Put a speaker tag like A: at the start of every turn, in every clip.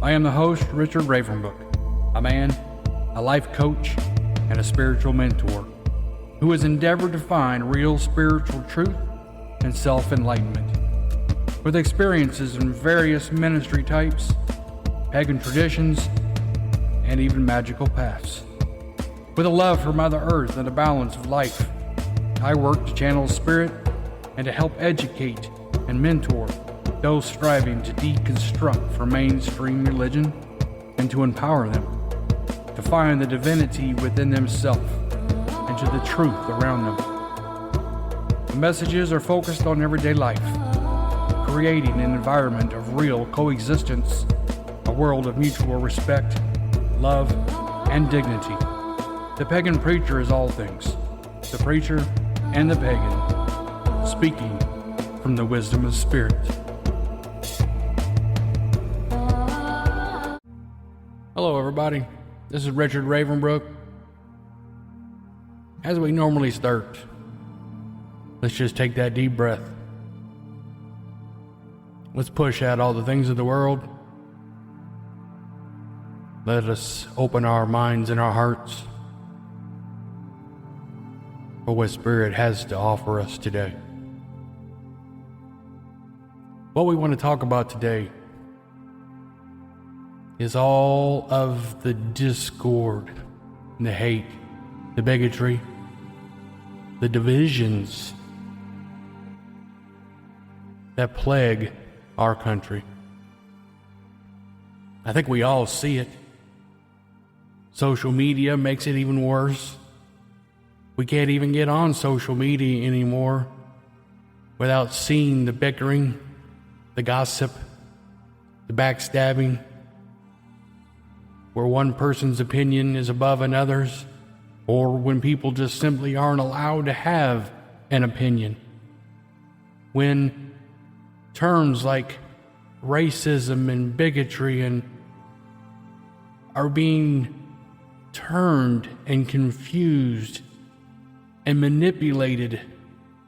A: I am the host, Richard Ravenbrook, a man, a life coach, and a spiritual mentor who has endeavored to find real spiritual truth and self-enlightenment. With experiences in various ministry types, pagan traditions, and even magical paths. With a love for Mother Earth and the balance of life, I work to channel spirit and to help educate and mentor those striving to deconstruct from mainstream religion and to empower them to find the divinity within themselves and to the truth around them. The messages are focused on everyday life, creating an environment of real coexistence, a world of mutual respect, love, and dignity. The pagan preacher is all things, the preacher and the pagan, speaking from the wisdom of spirit. Hello everybody, this is Richard Ravenbrook. As we normally start, let's just take that deep breath. Let's push out all the things of the world. Let us open our minds and our hearts for what Spirit has to offer us today. What we want to talk about today is all of the discord, the hate, the bigotry, the divisions that plague our country. I think we all see it. Social media makes it even worse. We can't even get on social media anymore without seeing the bickering, the gossip, the backstabbing, where one person's opinion is above another's, or when people just simply aren't allowed to have an opinion. When terms like racism and bigotry are being turned and confused and manipulated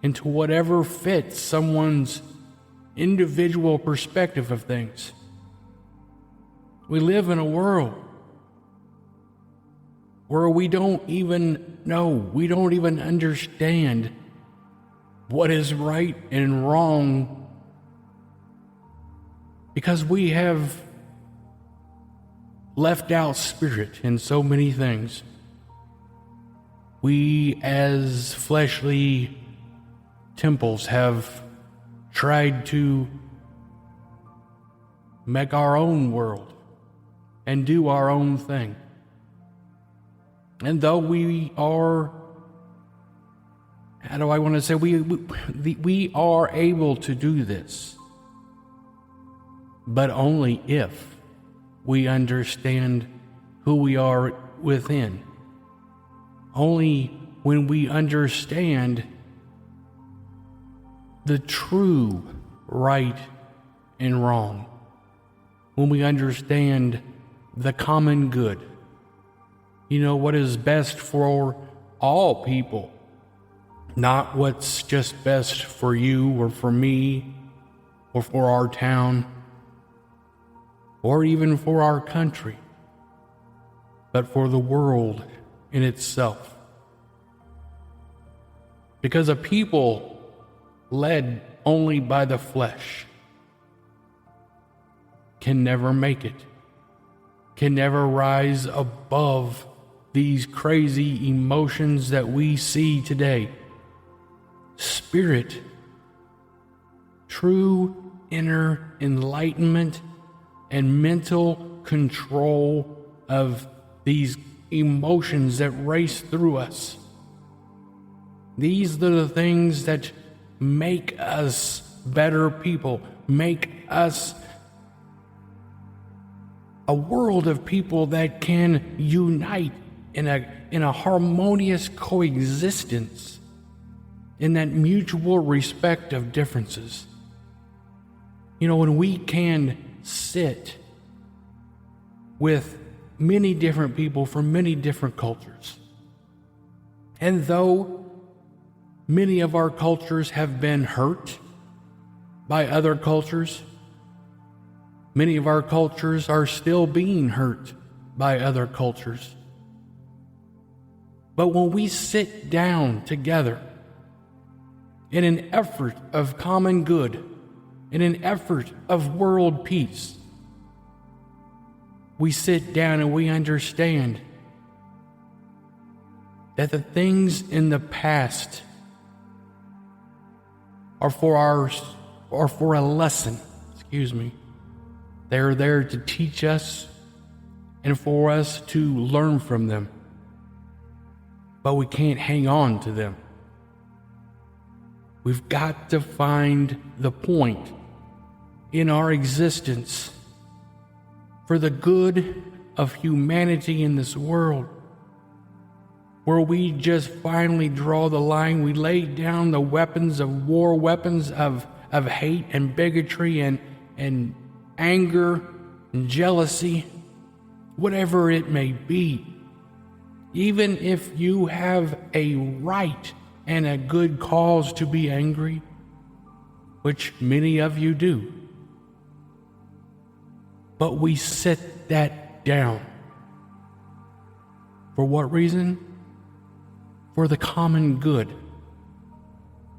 A: into whatever fits someone's individual perspective of things. We live in a world where we don't even know, we don't even understand what is right and wrong, because we have left out spirit in so many things. We as fleshly temples have tried to make our own world and do our own thing. And though we are, we are able to do this, but only if we understand who we are within. Only when we understand the true right and wrong. When we understand the common good. You know, what is best for all people, not what's just best for you or for me or for our town or even for our country, but for the world in itself. Because a people led only by the flesh can never make it, can never rise above these crazy emotions that we see today. Spirit, true inner enlightenment and mental control of these emotions that race through us. These are the things that make us better people, make us a world of people that can unite in a harmonious coexistence, in that mutual respect of differences. You know, when we can sit with many different people from many different cultures, and though many of our cultures have been hurt by other cultures, Many of our cultures are still being hurt by other cultures. But when we sit down together in an effort of common good, in an effort of world peace, we sit down and we understand that the things in the past are for a lesson. They are there to teach us and for us to learn from them. But we can't hang on to them. We've got to find the point in our existence for the good of humanity in this world, where we just finally draw the line. We lay down the weapons of war, weapons of hate and bigotry and anger and jealousy, whatever it may be. Even if you have a right and a good cause to be angry, which many of you do, but we set that down. For what reason? For the common good,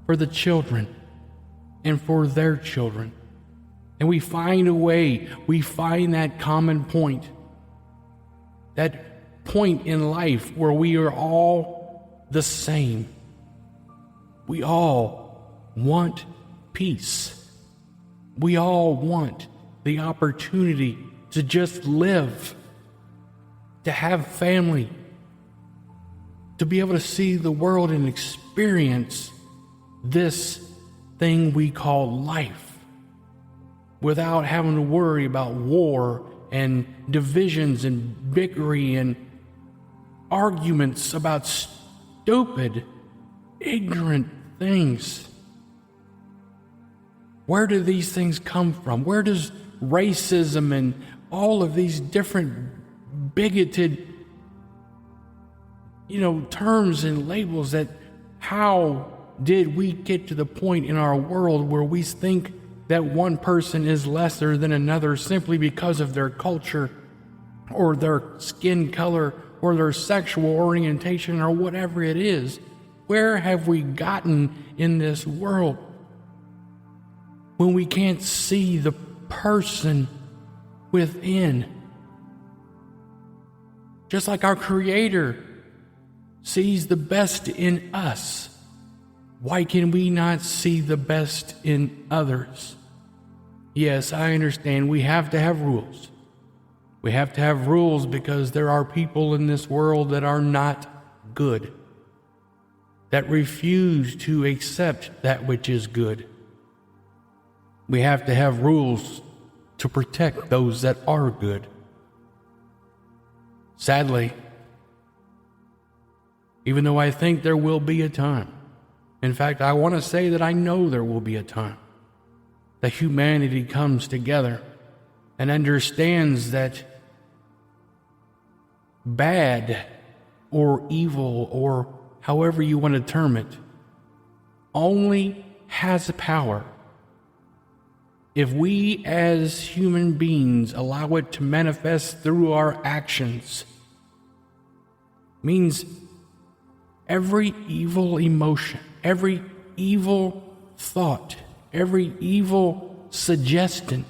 A: for the children, and for their children. And we find a way, we find that common point, that point in life where we are all the same. We all want peace. We all want the opportunity to just live, to have family, to be able to see the world and experience this thing we call life without having to worry about war and divisions and bickery and arguments about stupid, ignorant things. Where do these things come from? Where does racism and all of these different bigoted terms and labels, that how did we get to the point in our world where we think that one person is lesser than another simply because of their culture or their skin color or their sexual orientation or whatever it is? Where have we gotten in this world when we can't see the person within? Just like our Creator sees the best in us, why can we not see the best in others? Yes, I understand we have to have rules. We have to have rules because there are people in this world that are not good, that refuse to accept that which is good. We have to have rules to protect those that are good. Sadly, even though I think there will be a time, in fact, I want to say that I know there will be a time that humanity comes together and understands that bad or evil, or however you want to term it, only has power if we as human beings allow it to manifest through our actions. Means every evil emotion, every evil thought, every evil suggestion,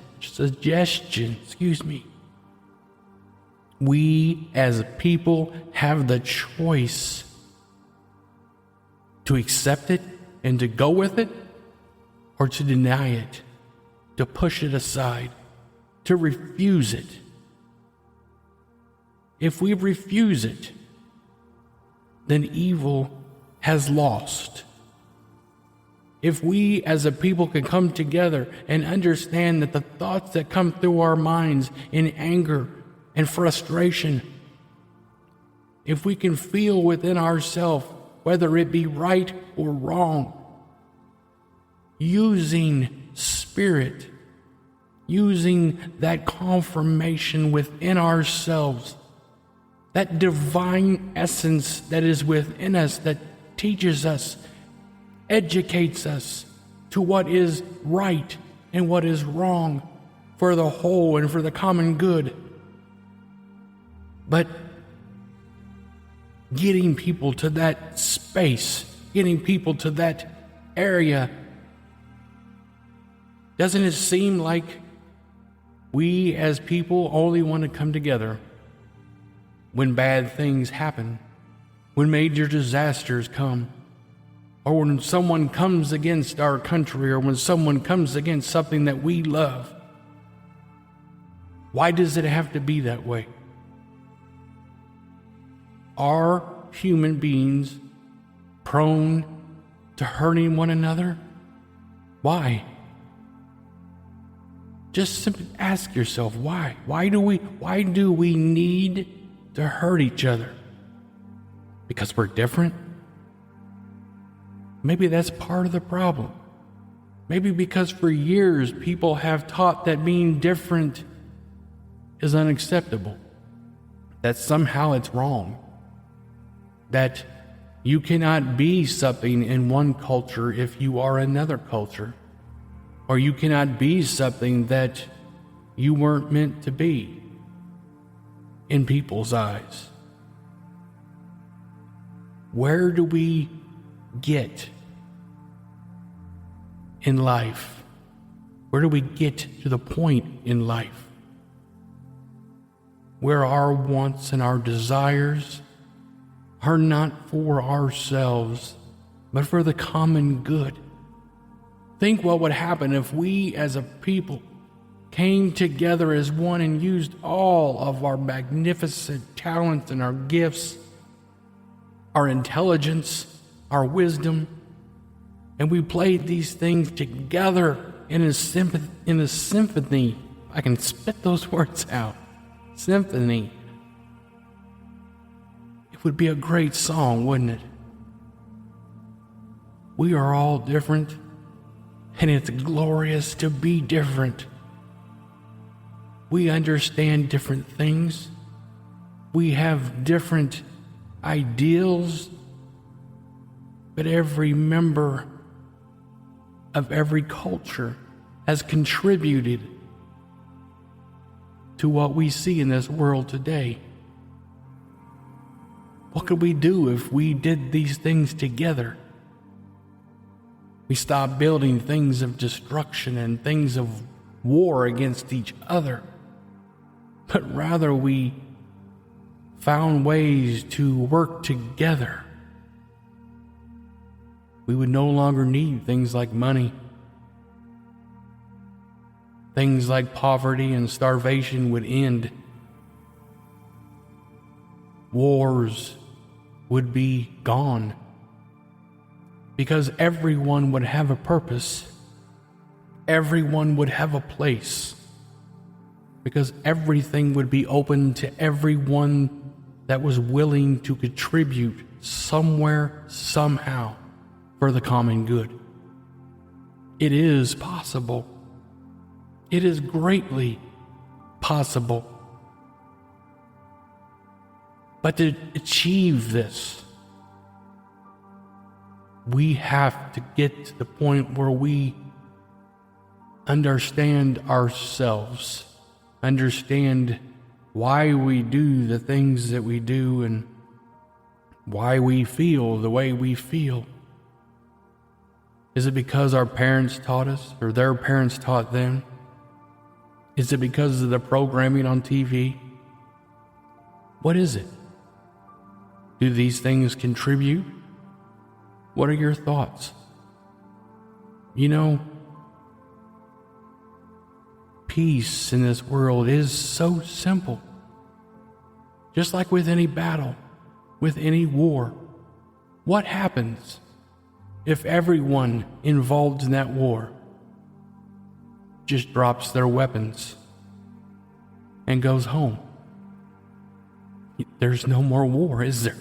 A: we as a people have the choice to accept it and to go with it, or to deny it, to push it aside, to refuse it. If we refuse it, then evil has lost. If we as a people can come together and understand that the thoughts that come through our minds in anger and frustration, if we can feel within ourselves whether it be right or wrong, using spirit, using that confirmation within ourselves, that divine essence that is within us, that teaches us, educates us to what is right and what is wrong for the whole and for the common good. But getting people to that space, getting people to that area, doesn't it seem like we as people only want to come together when bad things happen, when major disasters come, or when someone comes against our country, or when someone comes against something that we love? Why does it have to be that way? Are human beings prone to hurting one another? Why? Just simply ask yourself, why? Why do we need to hurt each other? Because we're different? Maybe that's part of the problem. Maybe because for years people have taught that being different is unacceptable, that somehow it's wrong, that you cannot be something in one culture if you are another culture, or you cannot be something that you weren't meant to be in people's eyes. Where do we get in life? Where do we get to the point in life where our wants and our desires are not for ourselves, but for the common good? Think what would happen if we as a people came together as one and used all of our magnificent talents and our gifts, our intelligence, our wisdom, and we played these things together in a symphony. I can spit those words out. Symphony. It would be a great song, wouldn't it? We are all different, and it's glorious to be different. We understand different things. We have different ideals, but every member of every culture has contributed to what we see in this world today. What could we do if we did these things together? We stopped building things of destruction and things of war against each other, but rather we found ways to work together. We would no longer need things like money. Things like poverty and starvation would end. Wars would be gone, because everyone would have a purpose. Everyone would have a place, because everything would be open to everyone that was willing to contribute somewhere, somehow, for the common good. It is possible. It is greatly possible. But to achieve this, we have to get to the point where we understand ourselves, understand why we do the things that we do, and why we feel the way we feel. Is it because our parents taught us, or their parents taught them? Is it because of the programming on TV? What is it? Do these things contribute? What are your thoughts? You know, peace in this world is so simple. Just like with any battle, with any war, what happens if everyone involved in that war just drops their weapons and goes home? There's no more war, is there?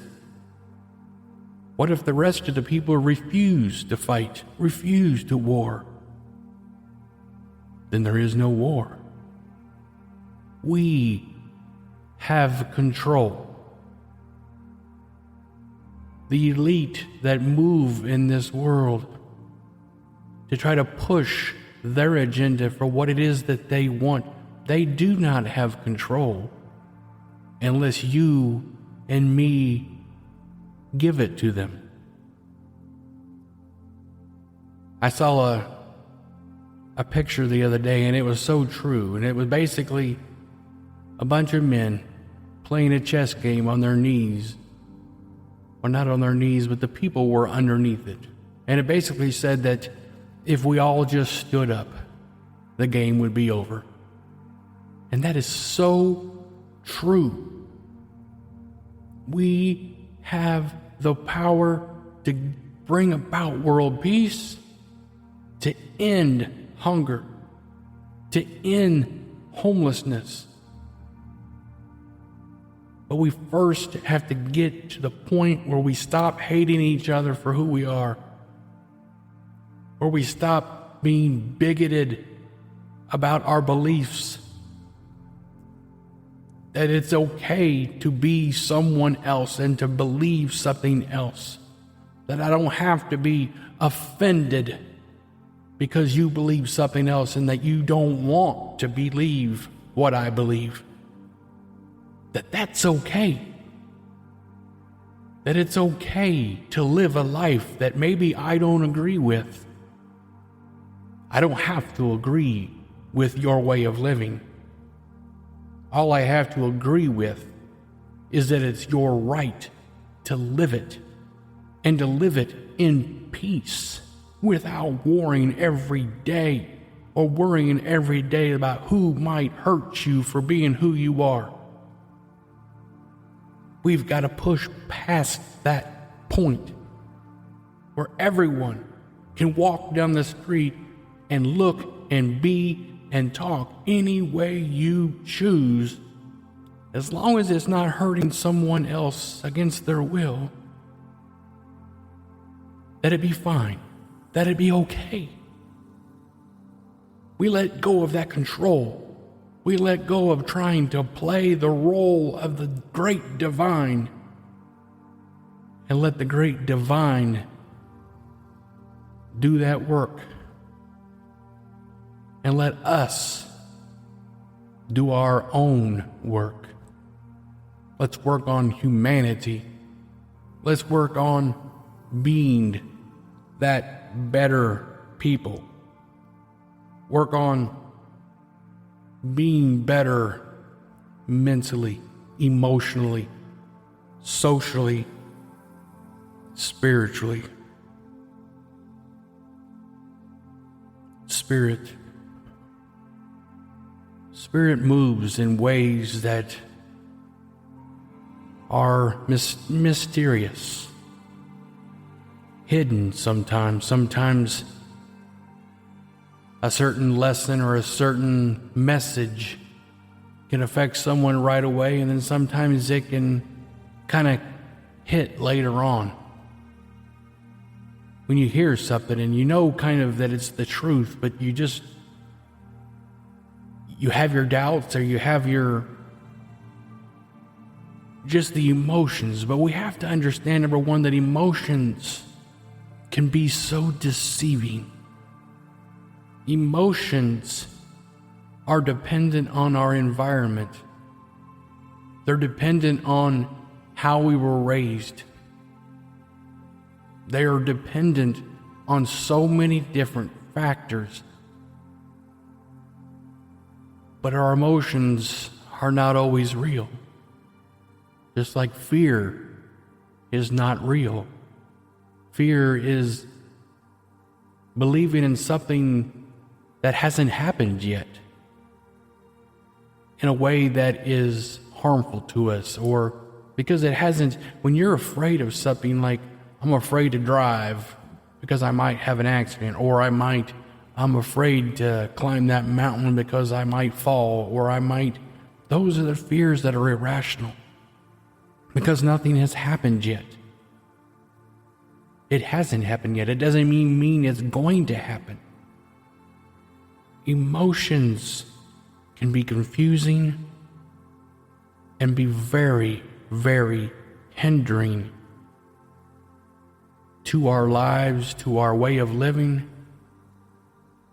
A: What if the rest of the people refuse to fight, refuse to war? Then there is no war. We have control. The elite that move in this world to try to push their agenda for what it is that they want. They do not have control unless you and me give it to them. I saw a picture the other day, and it was so true, and it was basically a bunch of men playing a chess game on their knees. Or not on their knees, but the people were underneath it. And it basically said that if we all just stood up, the game would be over. And that is so true. We have the power to bring about world peace, to end hunger, to end homelessness. But we first have to get to the point where we stop hating each other for who we are, where we stop being bigoted about our beliefs, that it's okay to be someone else and to believe something else, that I don't have to be offended because you believe something else and that you don't want to believe what I believe. That's okay. That it's okay to live a life that maybe I don't agree with. I don't have to agree with your way of living. All I have to agree with is that it's your right to live it, and to live it in peace without worrying every day, or worrying every day about who might hurt you for being who you are. We've got to push past that point where everyone can walk down the street and look and be and talk any way you choose, as long as it's not hurting someone else against their will. That it be fine, that it be okay. We let go of that control. We let go of trying to play the role of the great divine, and let the great divine do that work. And let us do our own work. Let's work on humanity. Let's work on being that better people. Work on being better mentally, emotionally, socially, spiritually. Spirit moves in ways that are mysterious, hidden sometimes a certain lesson or a certain message can affect someone right away, and then sometimes it can kind of hit later on. When you hear something and you know kind of that it's the truth, but you have your doubts, or you have just the emotions. But we have to understand, number one, that emotions can be so deceiving. Emotions are dependent on our environment. They're dependent on how we were raised. They are dependent on so many different factors. But our emotions are not always real. Just like fear is not real. Fear is believing in something that hasn't happened yet, in a way that is harmful to us, or because it hasn't. When you're afraid of something, like I'm afraid to drive because I might have an accident, or I'm afraid to climb that mountain because I might fall, or those are the fears that are irrational, because nothing has happened yet. It hasn't happened yet. It doesn't mean it's going to happen. Emotions can be confusing and be very, very hindering to our lives, to our way of living,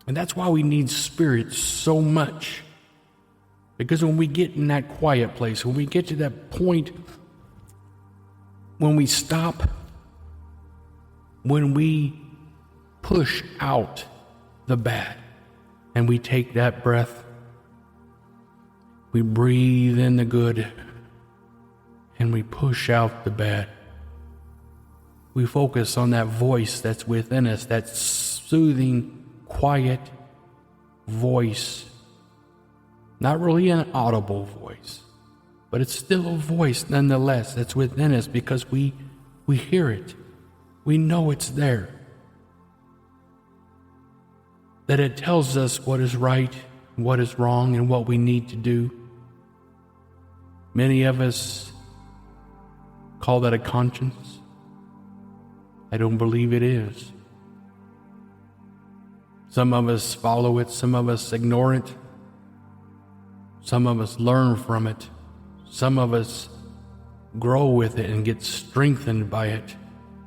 A: And that's why we need Spirit so much. Because when we get in that quiet place, when we get to that point, when we stop, when we push out the bad, and we take that breath, we breathe in the good, and we push out the bad. We focus on that voice that's within us, that soothing, quiet voice. Not really an audible voice, but it's still a voice nonetheless that's within us because we hear it. We know it's there. That it tells us what is right, what is wrong, and what we need to do. Many of us call that a conscience. I don't believe it is. Some of us follow it, some of us ignore it. Some of us learn from it. Some of us grow with it and get strengthened by it.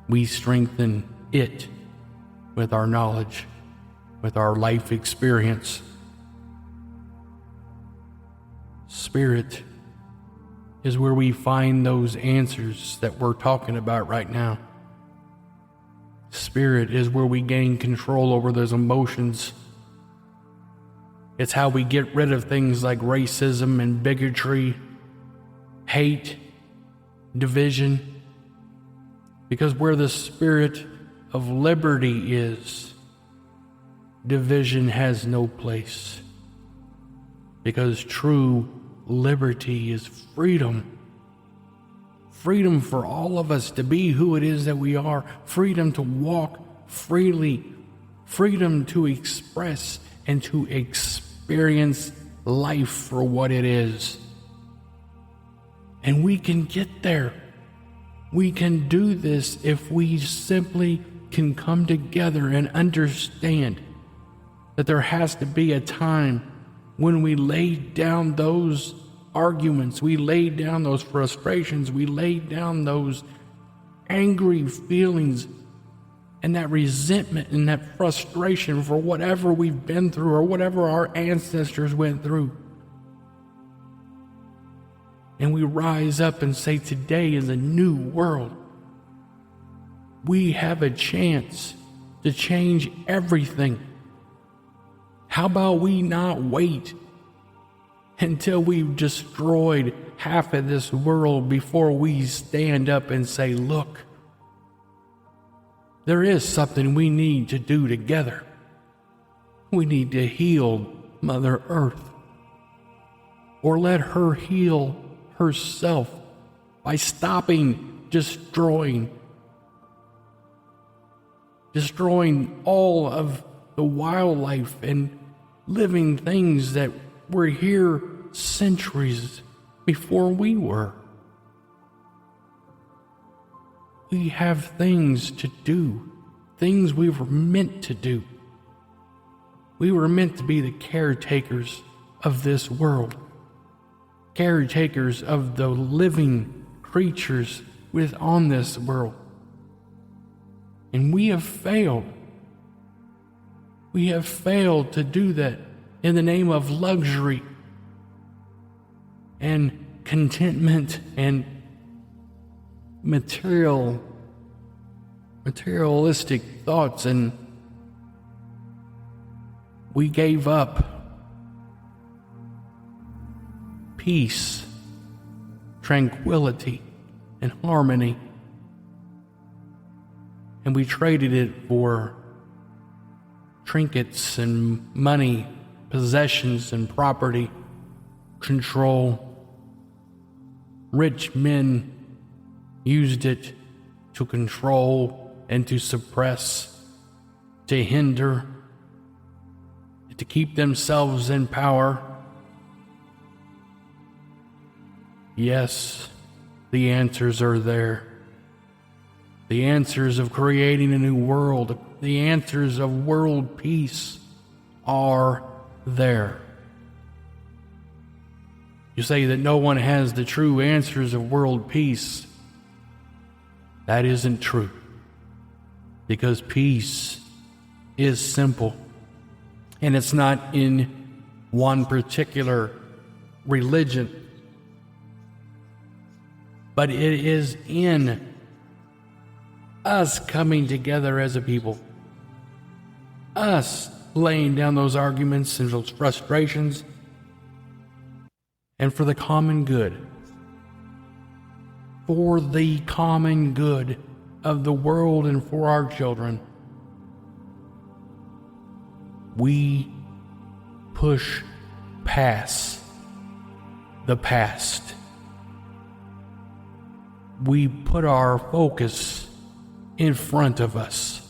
A: We strengthen it with our knowledge, with our life experience. Spirit is where we find those answers that we're talking about right now. Spirit is where we gain control over those emotions. It's how we get rid of things like racism and bigotry, hate, division. Because where the spirit of liberty is, division has no place. Because true liberty is freedom. Freedom for all of us to be who it is that we are. Freedom to walk freely. Freedom to express and to experience life for what it is. And we can get there. We can do this if we simply can come together and understand that there has to be a time when we lay down those arguments, we lay down those frustrations, we lay down those angry feelings and that resentment and that frustration for whatever we've been through or whatever our ancestors went through. And we rise up and say, today is a new world. We have a chance to change everything. How about we not wait until we've destroyed half of this world before we stand up and say, look, there is something we need to do together. We need to heal Mother Earth, or let her heal herself by stopping destroying all of the wildlife and living things that were here centuries before we were. We have things to do, things we were meant to do. We were meant to be the caretakers of this world, caretakers of the living creatures on this world. And we have failed. We have failed to do that in the name of luxury and contentment and materialistic thoughts, and we gave up peace, tranquility, and harmony, and we traded it for trinkets and money, possessions and property, control. Rich men used it to control and to suppress, to hinder, to keep themselves in power. Yes, the answers are there. The answers of creating a new world, the answers of world peace are there. You say that no one has the true answers of world peace. That isn't true. Because peace is simple. And it's not in one particular religion, but it is in us coming together as a people, us laying down those arguments and those frustrations, and for the common good, for the common good of the world and for our children. We push past the past. We put our focus in front of us.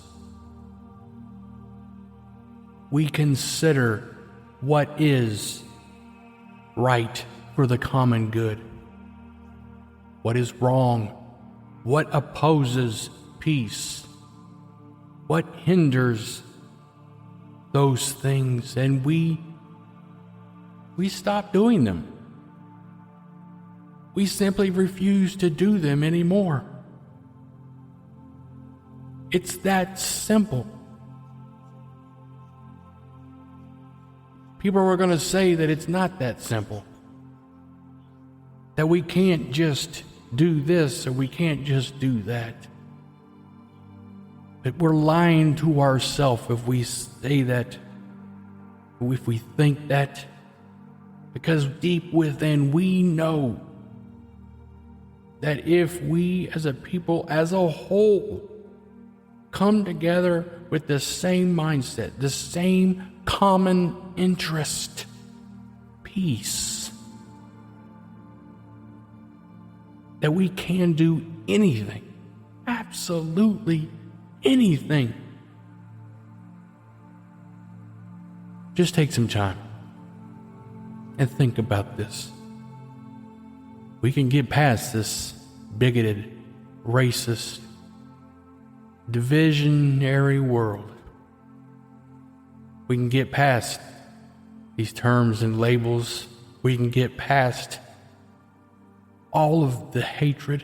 A: We consider what is right for the common good, what is wrong, what opposes peace, what hinders those things, and we stop doing them. We simply refuse to do them anymore. It's that simple. People are going to say that it's not that simple, that we can't just do this or we can't just do that. But we're lying to ourselves if we say that, if we think that, because deep within we know that if we as a people as a whole come together with the same mindset, the same common interest, peace, that we can do anything, absolutely anything. Just take some time and think about this. We can get past this bigoted, racist, divisionary world. We can get past these terms and labels. We can get past all of the hatred,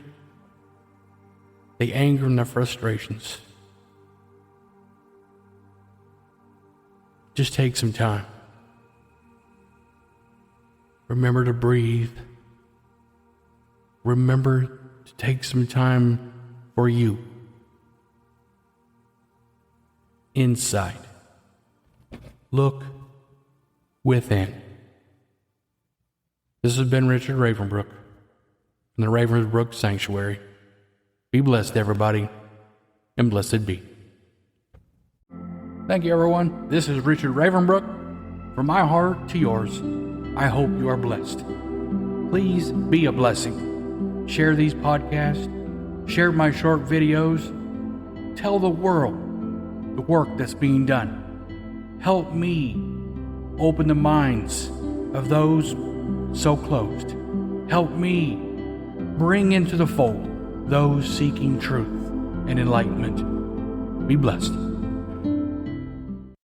A: the anger, and the frustrations. Just take some time. Remember to breathe. Remember to take some time for you. Inside. Look within. This has been Richard Ravenbrook from the Ravenbrook Sanctuary. Be blessed, everybody, and blessed be. Thank you, everyone. This is Richard Ravenbrook. From my heart to yours, I hope you are blessed. Please be a blessing. Share these podcasts. Share my short videos. Tell the world the work that's being done. Help me open the minds of those so closed. Help me bring into the fold those seeking truth and enlightenment. Be blessed.